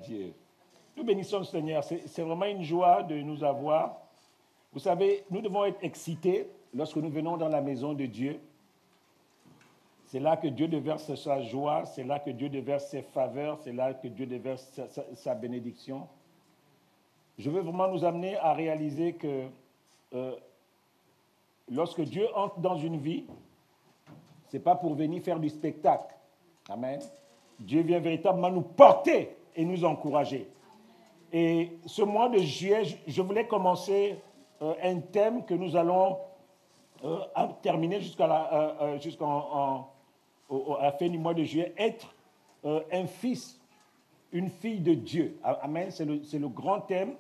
Dieu. Nous bénissons le Seigneur. C'est vraiment une joie de nous avoir. Vous savez, nous devons être excités lorsque nous venons dans la maison de Dieu. C'est là que Dieu déverse sa joie, c'est là que Dieu déverse ses faveurs, c'est là que Dieu déverse sa bénédiction. Je veux vraiment nous amener à réaliser que lorsque Dieu entre dans une vie, ce n'est pas pour venir faire du spectacle. Amen. Dieu vient véritablement nous porter et nous encourager. Et ce mois de juillet, je voulais commencer un thème que nous allons terminer jusqu'à la fin du mois de juillet, être un fils, une fille de Dieu. Amen, c'est le grand thème.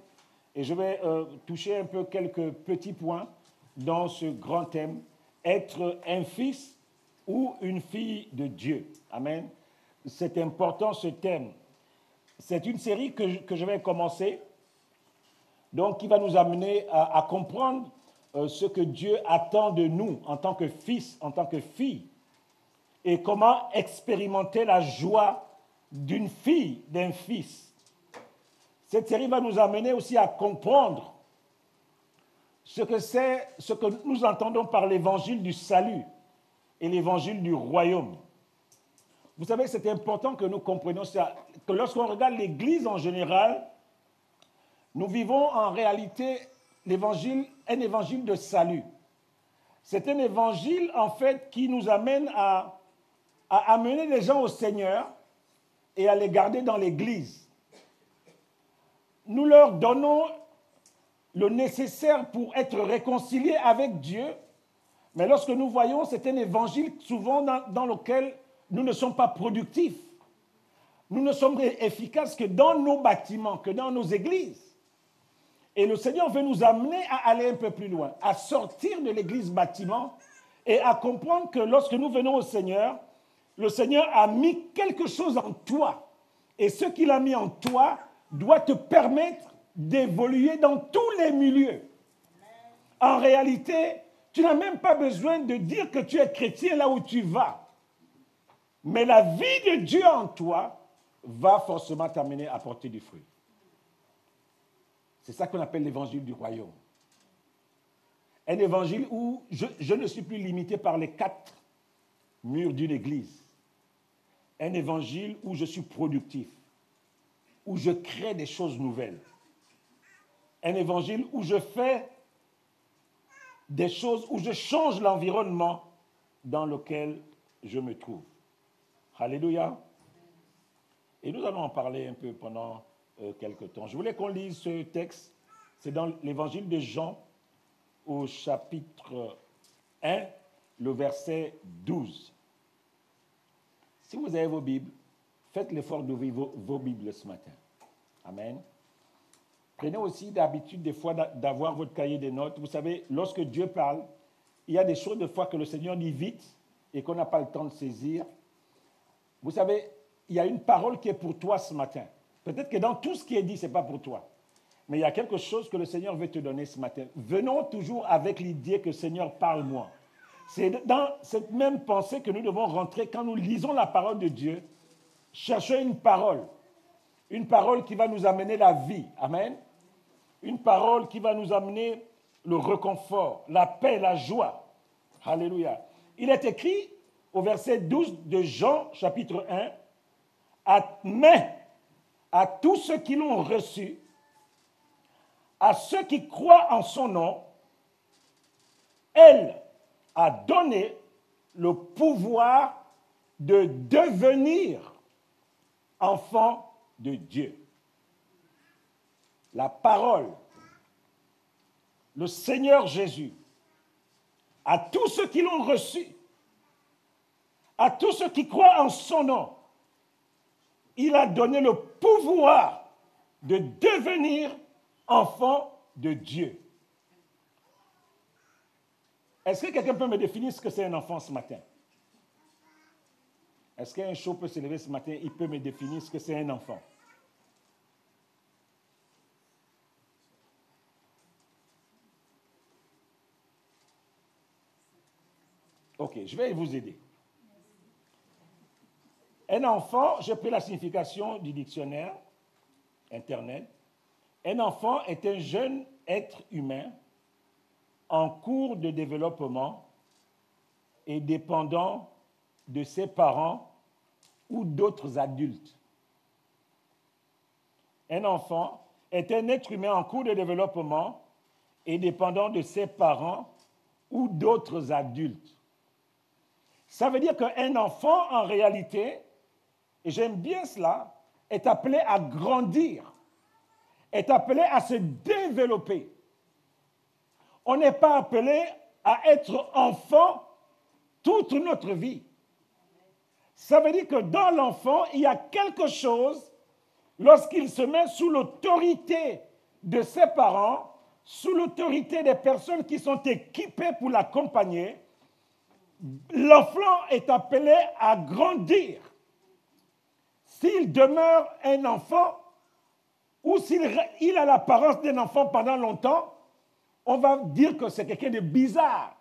Et je vais toucher un peu quelques petits points dans ce grand thème, être un fils ou une fille de Dieu. Amen. C'est important ce thème. C'est une série que je vais commencer, donc qui va nous amener à comprendre ce que Dieu attend de nous en tant que fils, en tant que fille, et comment expérimenter la joie d'une fille, d'un fils. Cette série va nous amener aussi à comprendre ce que nous entendons par l'évangile du salut et l'évangile du royaume. Vous savez, c'est important que nous comprenions ça, que lorsqu'on regarde l'Église en général, nous vivons en réalité un évangile de salut. C'est un évangile, en fait, qui nous amène à amener les gens au Seigneur et à les garder dans l'Église. Nous leur donnons le nécessaire pour être réconciliés avec Dieu, mais lorsque nous voyons, c'est un évangile souvent dans lequel nous ne sommes pas productifs. Nous ne sommes efficaces que dans nos bâtiments, que dans nos églises. Et le Seigneur veut nous amener à aller un peu plus loin, à sortir de l'église bâtiment et à comprendre que lorsque nous venons au Seigneur, le Seigneur a mis quelque chose en toi. Et ce qu'il a mis en toi doit te permettre d'évoluer dans tous les milieux. En réalité, tu n'as même pas besoin de dire que tu es chrétien là où tu vas. Mais la vie de Dieu en toi va forcément t'amener à porter du fruit. C'est ça qu'on appelle l'évangile du royaume. Un évangile où je ne suis plus limité par les 4 murs d'une église. Un évangile où je suis productif, où je crée des choses nouvelles. Un évangile où je fais des choses, où je change l'environnement dans lequel je me trouve. Alléluia. Et nous allons en parler un peu pendant quelques temps. Je voulais qu'on lise ce texte. C'est dans l'évangile de Jean, au chapitre 1, le verset 12. Si vous avez vos Bibles, faites l'effort d'ouvrir vos Bibles ce matin. Amen. Prenez aussi l'habitude des fois d'avoir votre cahier de notes. Vous savez, lorsque Dieu parle, il y a des choses des fois que le Seigneur dit vite et qu'on n'a pas le temps de saisir. Vous savez, il y a une parole qui est pour toi ce matin. Peut-être que dans tout ce qui est dit, ce n'est pas pour toi. Mais il y a quelque chose que le Seigneur veut te donner ce matin. Venons toujours avec l'idée que Seigneur, parle-moi. C'est dans cette même pensée que nous devons rentrer quand nous lisons la parole de Dieu. Chercher une parole qui va nous amener la vie. Amen. Une parole qui va nous amener le réconfort, la paix, la joie. Alléluia. Il est écrit au verset 12 de Jean, chapitre 1, mais à tous ceux qui l'ont reçu, à ceux qui croient en son nom, elle a donné le pouvoir de devenir enfants de Dieu. La parole, le Seigneur Jésus, à tous ceux qui l'ont reçu, à tous ceux qui croient en son nom, il a donné le pouvoir de devenir enfant de Dieu. Est-ce que quelqu'un peut me définir ce que c'est un enfant ce matin? Est-ce qu'un chaud peut se lever ce matin? Il peut me définir ce que c'est un enfant. Ok, je vais vous aider. Un enfant, j'ai pris la signification du dictionnaire. Internet. Un enfant est un jeune être humain en cours de développement et dépendant de ses parents ou d'autres adultes. Un enfant est un être humain en cours de développement et dépendant de ses parents ou d'autres adultes. Ça veut dire qu'un enfant, en réalité, et j'aime bien cela, est appelé à grandir, est appelé à se développer. On n'est pas appelé à être enfant toute notre vie. Ça veut dire que dans l'enfant, il y a quelque chose, lorsqu'il se met sous l'autorité de ses parents, sous l'autorité des personnes qui sont équipées pour l'accompagner, l'enfant est appelé à grandir. S'il demeure un enfant ou s'il a l'apparence d'un enfant pendant longtemps, on va dire que c'est quelqu'un de bizarre.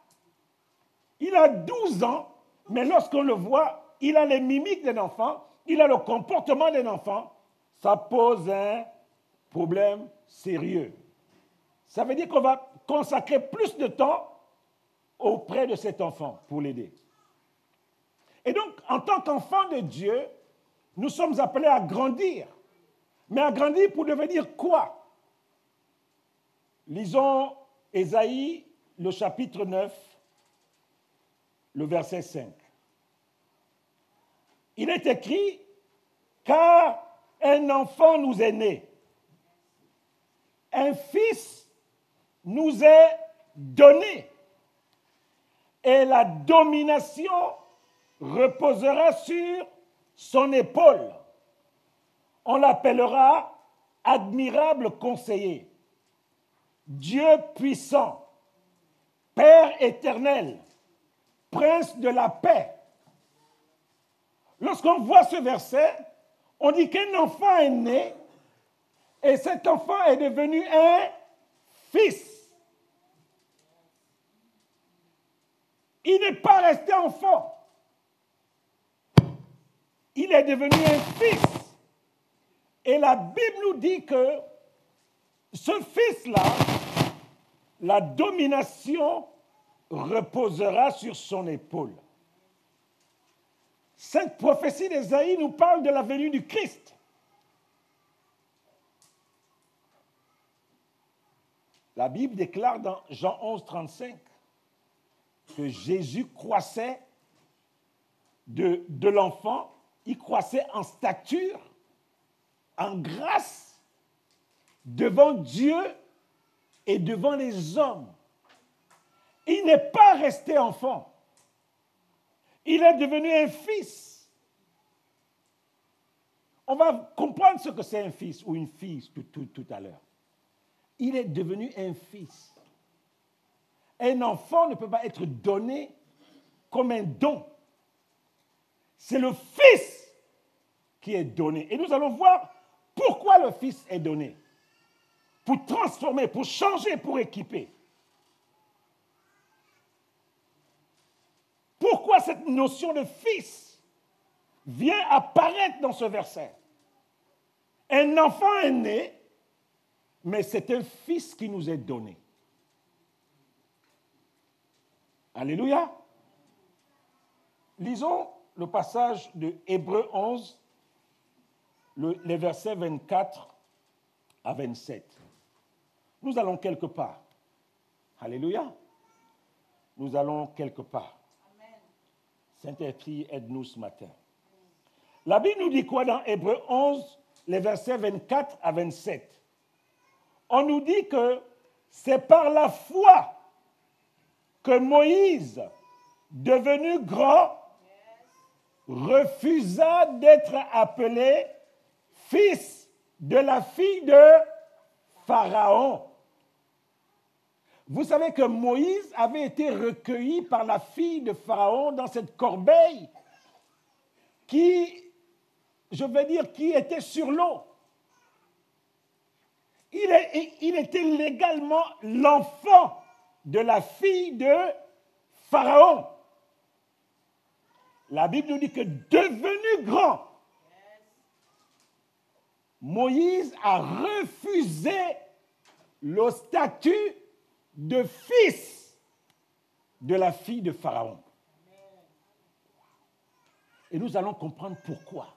Il a 12 ans, mais lorsqu'on le voit, il a les mimiques d'un enfant, il a le comportement d'un enfant. Ça pose un problème sérieux. Ça veut dire qu'on va consacrer plus de temps auprès de cet enfant pour l'aider. Et donc, en tant qu'enfant de Dieu, nous sommes appelés à grandir. Mais à grandir pour devenir quoi? Lisons Ésaïe, le chapitre 9, le verset 5. Il est écrit, car un enfant nous est né, un fils nous est donné, et la domination reposera sur son épaule. On l'appellera admirable conseiller, Dieu puissant, Père éternel, Prince de la paix. Lorsqu'on voit ce verset, on dit qu'un enfant est né et cet enfant est devenu un fils. Il n'est pas resté enfant. Il est devenu un fils. Et la Bible nous dit que ce fils-là, la domination reposera sur son épaule. Cette prophétie d'Ésaïe nous parle de la venue du Christ. La Bible déclare dans Jean 11, 35 que Jésus croissait de l'enfant, il croissait en stature, en grâce, devant Dieu et devant les hommes. Il n'est pas resté enfant. Il est devenu un fils. On va comprendre ce que c'est un fils ou une fille tout à l'heure. Il est devenu un fils. Un enfant ne peut pas être donné comme un don. C'est le fils qui est donné. Et nous allons voir pourquoi le fils est donné. Pour transformer, pour changer, pour équiper. Pourquoi cette notion de fils vient apparaître dans ce verset? Un enfant est né, mais c'est un fils qui nous est donné. Alléluia. Lisons le passage de Hébreux 11, les versets 24 à 27. Nous allons quelque part. Alléluia. Nous allons quelque part. Saint-Esprit, aide-nous ce matin. La Bible nous dit quoi dans Hébreux 11, les versets 24 à 27? On nous dit que c'est par la foi que Moïse, devenu grand, refusa d'être appelé fils de la fille de Pharaon. Vous savez que Moïse avait été recueilli par la fille de Pharaon dans cette corbeille qui était sur l'eau. Il était légalement l'enfant de la fille de Pharaon. La Bible nous dit que devenu grand, Moïse a refusé le statut de fils de la fille de Pharaon. Et nous allons comprendre pourquoi.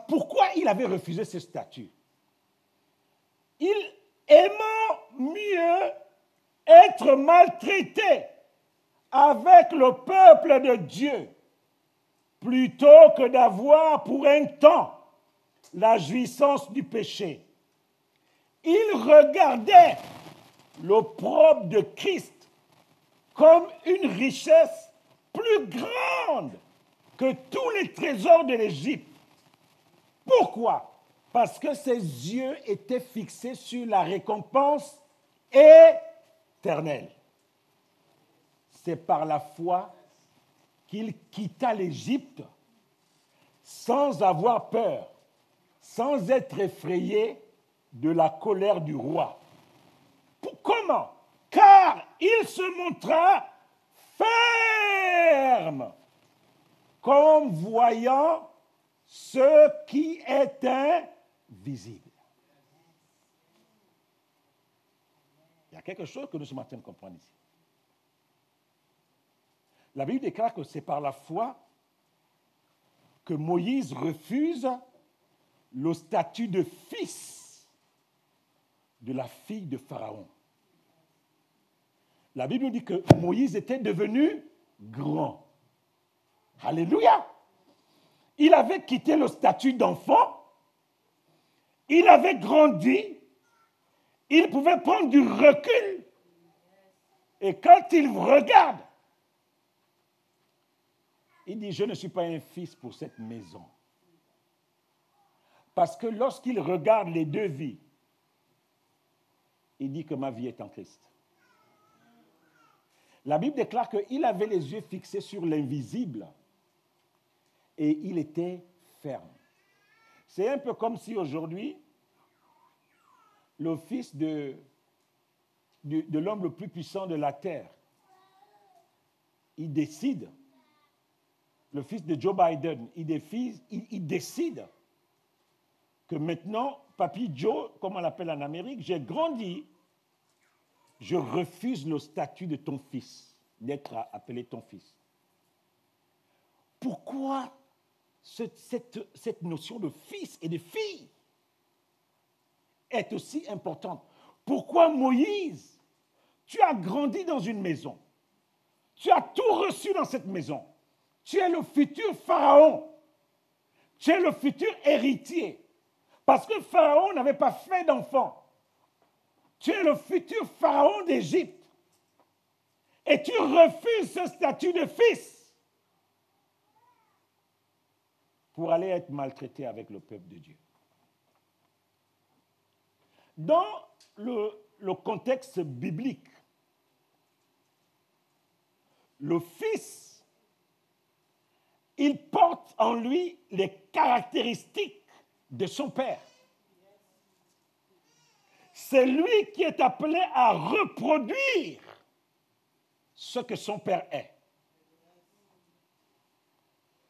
Pourquoi il avait refusé ce statut? Il aimait mieux être maltraité avec le peuple de Dieu plutôt que d'avoir pour un temps la jouissance du péché. Il regardait l'opprobre de Christ comme une richesse plus grande que tous les trésors de l'Égypte. Pourquoi? Parce que ses yeux étaient fixés sur la récompense éternelle. C'est par la foi qu'il quitta l'Égypte sans avoir peur, sans être effrayé de la colère du roi. Comment? Car il se montra ferme, comme voyant ce qui est invisible. Il y a quelque chose que nous sommes en train de comprendre ici. La Bible déclare que c'est par la foi que Moïse refuse le statut de fils de la fille de Pharaon. La Bible dit que Moïse était devenu grand. Alléluia! Il avait quitté le statut d'enfant, il avait grandi, il pouvait prendre du recul. Et quand il regarde, il dit, je ne suis pas un fils pour cette maison. Parce que lorsqu'il regarde les deux vies, il dit que ma vie est en Christ. La Bible déclare qu'il avait les yeux fixés sur l'invisible et il était ferme. C'est un peu comme si aujourd'hui, le fils de l'homme le plus puissant de la terre, il décide, le fils de Joe Biden, il décide que maintenant, Papy Joe, comme on l'appelle en Amérique, j'ai grandi, je refuse le statut de ton fils, d'être appelé ton fils. Pourquoi cette notion de fils et de fille est aussi importante? Pourquoi Moïse, tu as grandi dans une maison, tu as tout reçu dans cette maison, tu es le futur pharaon, tu es le futur héritier, parce que Pharaon n'avait pas fait d'enfant. Tu es le futur pharaon d'Égypte. Et tu refuses ce statut de fils pour aller être maltraité avec le peuple de Dieu. Dans le contexte biblique, le fils, il porte en lui les caractéristiques de son père. C'est lui qui est appelé à reproduire ce que son père est.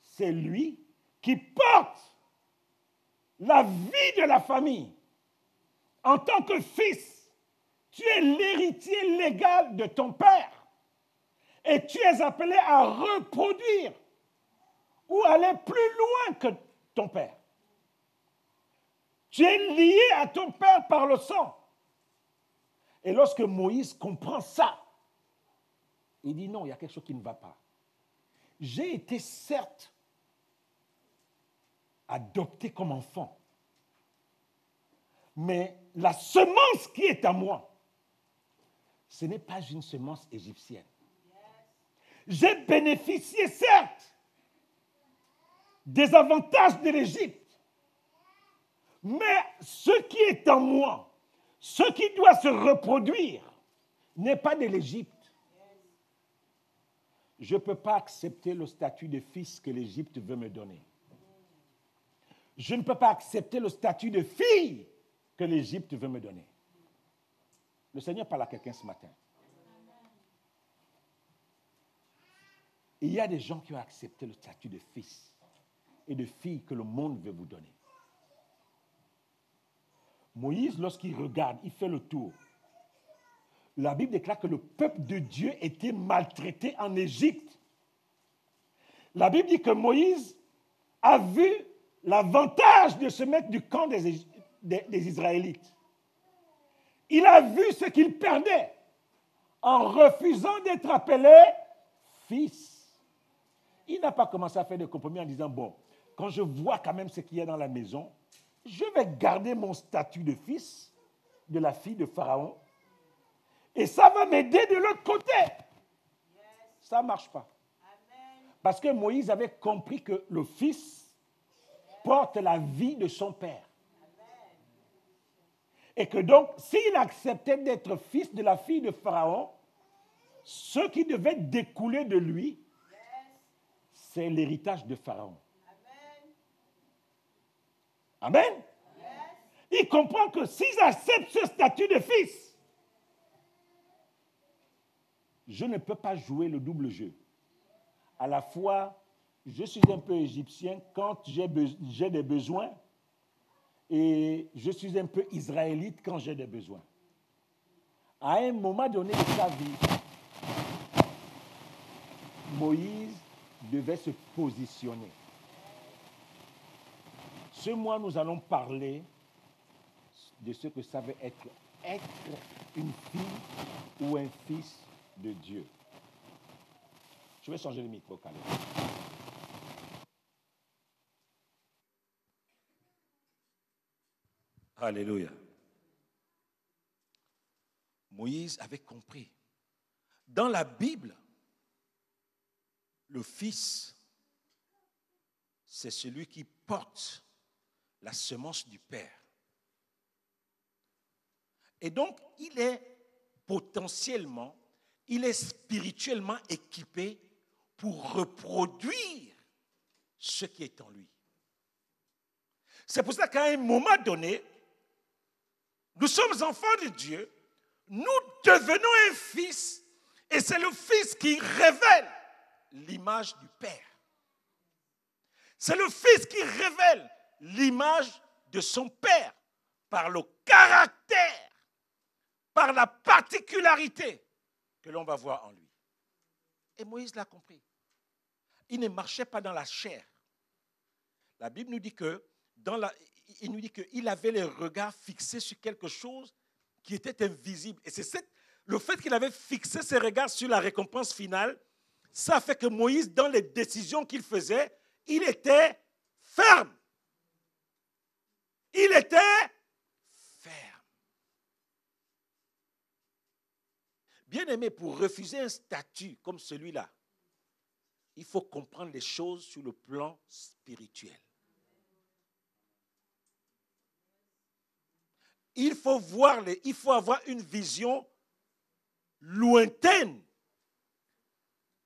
C'est lui qui porte la vie de la famille. En tant que fils, tu es l'héritier légal de ton père. Et tu es appelé à reproduire ou aller plus loin que ton père. Tu es lié à ton père par le sang. Et lorsque Moïse comprend ça, il dit non, il y a quelque chose qui ne va pas. J'ai été certes adopté comme enfant, mais la semence qui est à moi, ce n'est pas une semence égyptienne. J'ai bénéficié certes des avantages de l'Égypte, mais ce qui est en moi, ce qui doit se reproduire, n'est pas de l'Égypte. Je ne peux pas accepter le statut de fils que l'Égypte veut me donner. Je ne peux pas accepter le statut de fille que l'Égypte veut me donner. Le Seigneur parle à quelqu'un ce matin. Il y a des gens qui ont accepté le statut de fils. et de filles que le monde veut vous donner. Moïse, lorsqu'il regarde, il fait le tour. La Bible déclare que le peuple de Dieu était maltraité en Égypte. La Bible dit que Moïse a vu l'avantage de se mettre du camp des Israélites. Il a vu ce qu'il perdait en refusant d'être appelé fils. Il n'a pas commencé à faire des compromis en disant, bon, quand je vois quand même ce qu'il y a dans la maison, je vais garder mon statut de fils de la fille de Pharaon et ça va m'aider de l'autre côté. Ça ne marche pas. Parce que Moïse avait compris que le fils porte la vie de son père. Et que donc, s'il acceptait d'être fils de la fille de Pharaon, ce qui devait découler de lui, c'est l'héritage de Pharaon. Amen. Il comprend que s'ils acceptent ce statut de fils, je ne peux pas jouer le double jeu. À la fois, je suis un peu égyptien quand j'ai des besoins et je suis un peu israélite quand j'ai des besoins. À un moment donné de sa vie, Moïse devait se positionner. Ce mois, nous allons parler de ce que ça veut être une fille ou un fils de Dieu. Je vais changer le micro, Caleb. Alléluia. Moïse avait compris. Dans la Bible, le fils, c'est celui qui porte la semence du Père. Et donc, il est potentiellement, il est spirituellement équipé pour reproduire ce qui est en lui. C'est pour ça qu'à un moment donné, nous sommes enfants de Dieu, nous devenons un fils, et c'est le fils qui révèle l'image du Père. C'est le fils qui révèle l'image de son Père par le caractère, par la particularité que l'on va voir en lui. Et Moïse l'a compris. Il ne marchait pas dans la chair. La Bible nous dit qu'il avait les regards fixés sur quelque chose qui était invisible. Et c'est le fait qu'il avait fixé ses regards sur la récompense finale, ça a fait que Moïse, dans les décisions qu'il faisait, il était ferme. Il était ferme. Bien-aimé, pour refuser un statut comme celui-là, il faut comprendre les choses sur le plan spirituel. Il faut avoir une vision lointaine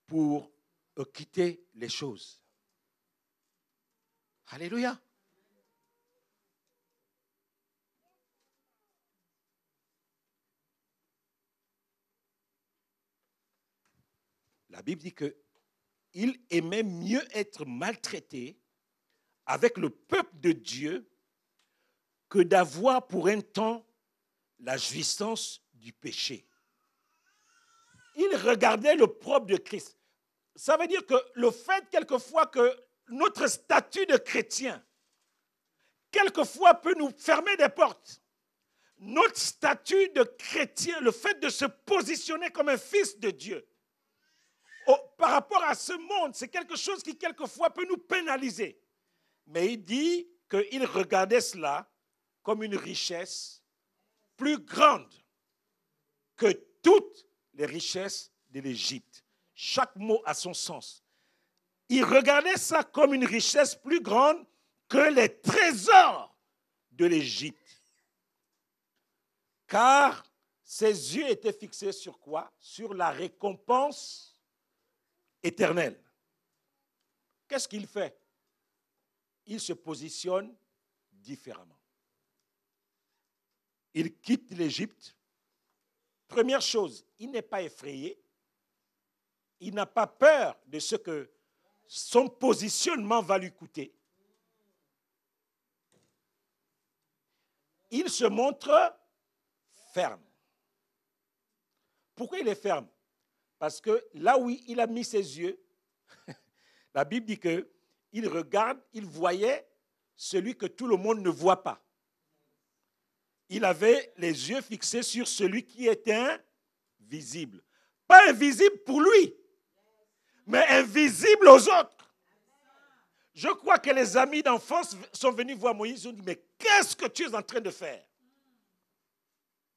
pour quitter les choses. Alléluia. La Bible dit qu'il aimait mieux être maltraité avec le peuple de Dieu que d'avoir pour un temps la jouissance du péché. Il regardait le propre de Christ. Ça veut dire que le fait quelquefois que notre statut de chrétien, quelquefois peut nous fermer des portes. Notre statut de chrétien, le fait de se positionner comme un fils de Dieu, par rapport à ce monde, c'est quelque chose qui quelquefois peut nous pénaliser. Mais il dit qu'il regardait cela comme une richesse plus grande que toutes les richesses de l'Égypte. Chaque mot a son sens. Il regardait ça comme une richesse plus grande que les trésors de l'Égypte. Car ses yeux étaient fixés sur quoi? Sur la récompense éternelle. Qu'est-ce qu'il fait? Il se positionne différemment. Il quitte l'Égypte. Première chose, il n'est pas effrayé. Il n'a pas peur de ce que son positionnement va lui coûter. il se montre ferme. Pourquoi il est ferme? Parce que là où il a mis ses yeux, la Bible dit qu'il regarde, il voyait celui que tout le monde ne voit pas. Il avait les yeux fixés sur celui qui était invisible. Pas invisible pour lui, mais invisible aux autres. Je crois que les amis d'enfance sont venus voir Moïse et ont dit, mais qu'est-ce que tu es en train de faire?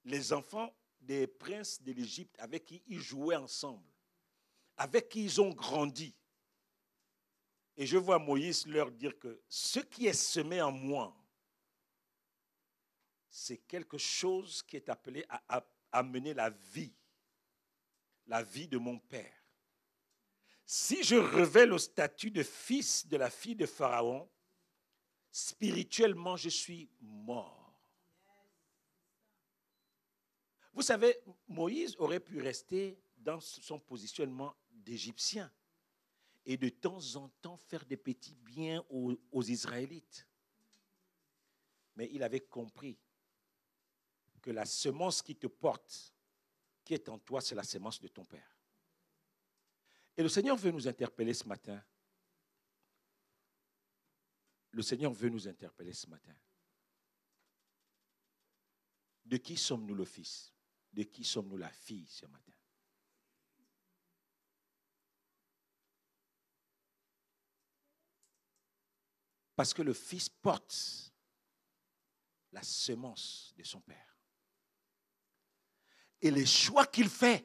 Les enfants des princes de l'Égypte avec qui ils jouaient ensemble, avec qui ils ont grandi. Et je vois Moïse leur dire que ce qui est semé en moi, c'est quelque chose qui est appelé à amener la vie de mon père. Si je revêt le statut de fils de la fille de Pharaon, spirituellement, je suis mort. Vous savez, Moïse aurait pu rester dans son positionnement d'Égyptien et de temps en temps faire des petits biens aux Israélites. Mais il avait compris que la semence qui te porte, qui est en toi, c'est la semence de ton père. Et le Seigneur veut nous interpeller ce matin. Le Seigneur veut nous interpeller ce matin. De qui sommes-nous le fils? De qui sommes-nous la fille ce matin? Parce que le fils porte la semence de son père. Et les choix qu'il fait,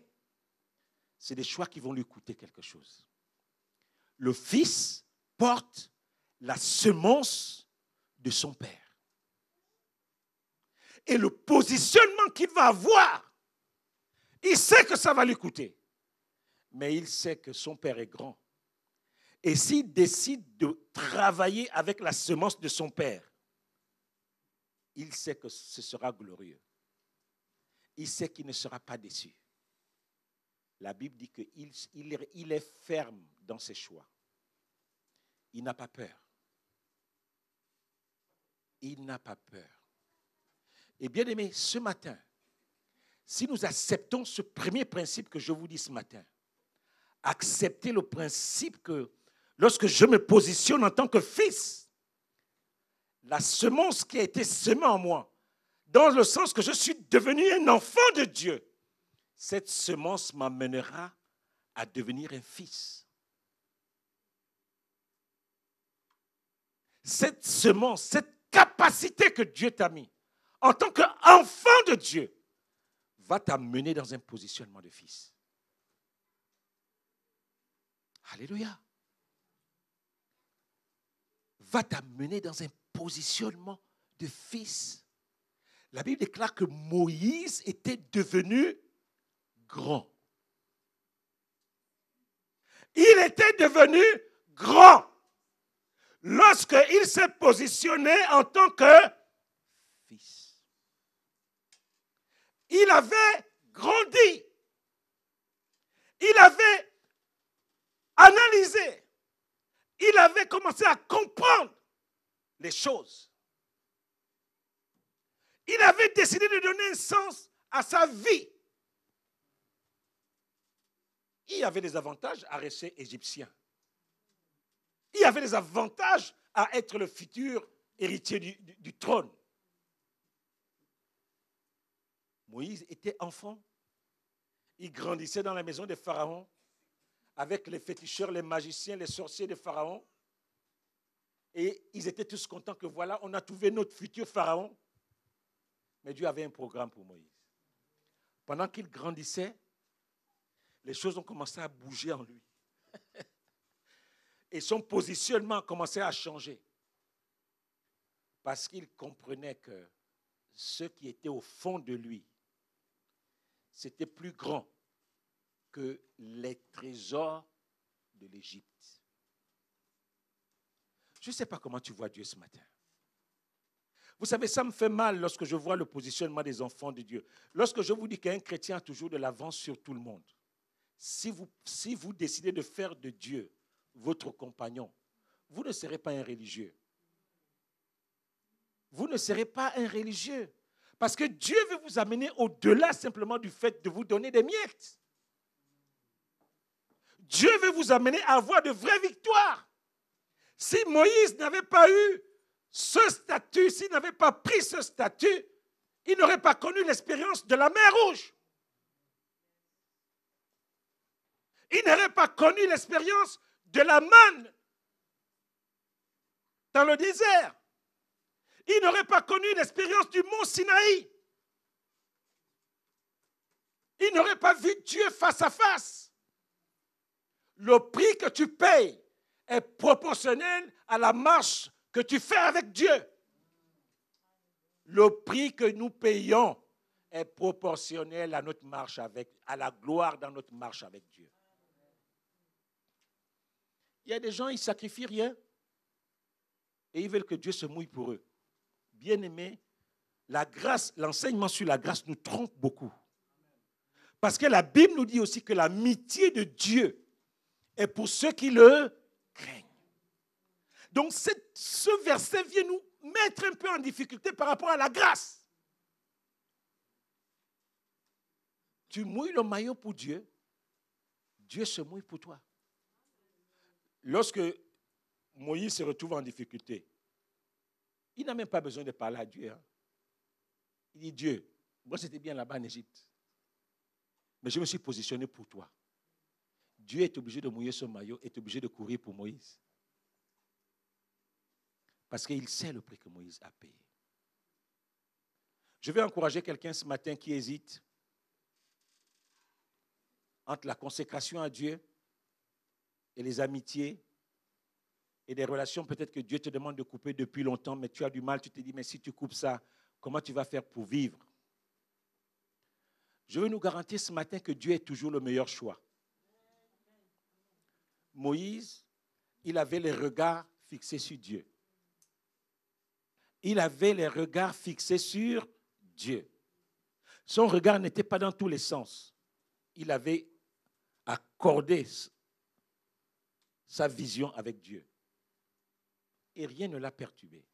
c'est des choix qui vont lui coûter quelque chose. Le fils porte la semence de son père. Et le positionnement qu'il va avoir, il sait que ça va lui coûter. Mais il sait que son père est grand. Et s'il décide de travailler avec la semence de son père, il sait que ce sera glorieux. Il sait qu'il ne sera pas déçu. La Bible dit qu'il est ferme dans ses choix. Il n'a pas peur. Il n'a pas peur. Et bien aimé, ce matin, si nous acceptons ce premier principe que je vous dis ce matin, accepter le principe que lorsque je me positionne en tant que fils, la semence qui a été semée en moi, dans le sens que je suis devenu un enfant de Dieu, cette semence m'amènera à devenir un fils. Cette semence, cette capacité que Dieu t'a mis en tant qu'enfant de Dieu va t'amener dans un positionnement de fils. Alléluia. Va t'amener dans un positionnement de fils. La Bible déclare que Moïse était devenu grand. Il était devenu grand lorsqu'il s'est positionné en tant que fils. Il avait grandi. Il avait analysé. Il avait commencé à comprendre les choses. Il avait décidé de donner un sens à sa vie. Il y avait des avantages à rester égyptien. Il y avait des avantages à être le futur héritier du trône. Moïse était enfant. Il grandissait dans la maison de Pharaon avec les féticheurs, les magiciens, les sorciers de Pharaon. Et ils étaient tous contents que voilà, on a trouvé notre futur Pharaon. Mais Dieu avait un programme pour Moïse. Pendant qu'il grandissait, les choses ont commencé à bouger en lui. Et son positionnement a commencé à changer. Parce qu'il comprenait que ce qui était au fond de lui, c'était plus grand que les trésors de l'Égypte. Je ne sais pas comment tu vois Dieu ce matin. Vous savez, ça me fait mal lorsque je vois le positionnement des enfants de Dieu. Lorsque je vous dis qu'un chrétien a toujours de l'avance sur tout le monde. Si vous décidez de faire de Dieu votre compagnon, vous ne serez pas un religieux. Vous ne serez pas un religieux. Parce que Dieu veut vous amener au-delà simplement du fait de vous donner des miettes. Dieu veut vous amener à avoir de vraies victoires. Si Moïse n'avait pas eu ce statut, s'il n'avait pas pris ce statut, il n'aurait pas connu l'expérience de la mer Rouge. Il n'aurait pas connu l'expérience de la manne dans le désert. Il n'aurait pas connu l'expérience du mont Sinaï. Il n'aurait pas vu Dieu face à face. Le prix que tu payes est proportionnel à la marche que tu fais avec Dieu. Le prix que nous payons est proportionnel à notre marche à la gloire dans notre marche avec Dieu. Il y a des gens, ils ne sacrifient rien et ils veulent que Dieu se mouille pour eux. Bien-aimés, la grâce, l'enseignement sur la grâce nous trompe beaucoup. Parce que la Bible nous dit aussi que l'amitié de Dieu est pour ceux qui le craignent. Donc ce verset vient nous mettre un peu en difficulté par rapport à la grâce. Tu mouilles le maillot pour Dieu, Dieu se mouille pour toi. Lorsque Moïse se retrouve en difficulté, il n'a même pas besoin de parler à Dieu. Hein. Il dit, Dieu, moi c'était bien là-bas en Égypte, mais je me suis positionné pour toi. Dieu est obligé de mouiller ce maillot, est obligé de courir pour Moïse. Parce qu'il sait le prix que Moïse a payé. Je vais encourager quelqu'un ce matin qui hésite entre la consécration à Dieu et les amitiés et des relations peut-être que Dieu te demande de couper depuis longtemps, mais tu as du mal, tu te dis, mais si tu coupes ça, comment tu vas faire pour vivre? Je veux nous garantir ce matin que Dieu est toujours le meilleur choix. Moïse, il avait les regards fixés sur Dieu. Il avait les regards fixés sur Dieu. Son regard n'était pas dans tous les sens. Il avait accordé sa vision avec Dieu. Et rien ne l'a perturbé.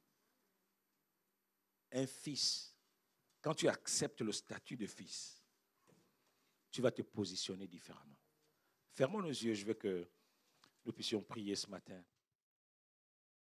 Un fils, quand tu acceptes le statut de fils, tu vas te positionner différemment. Fermons nos yeux, je veux que nous puissions prier ce matin.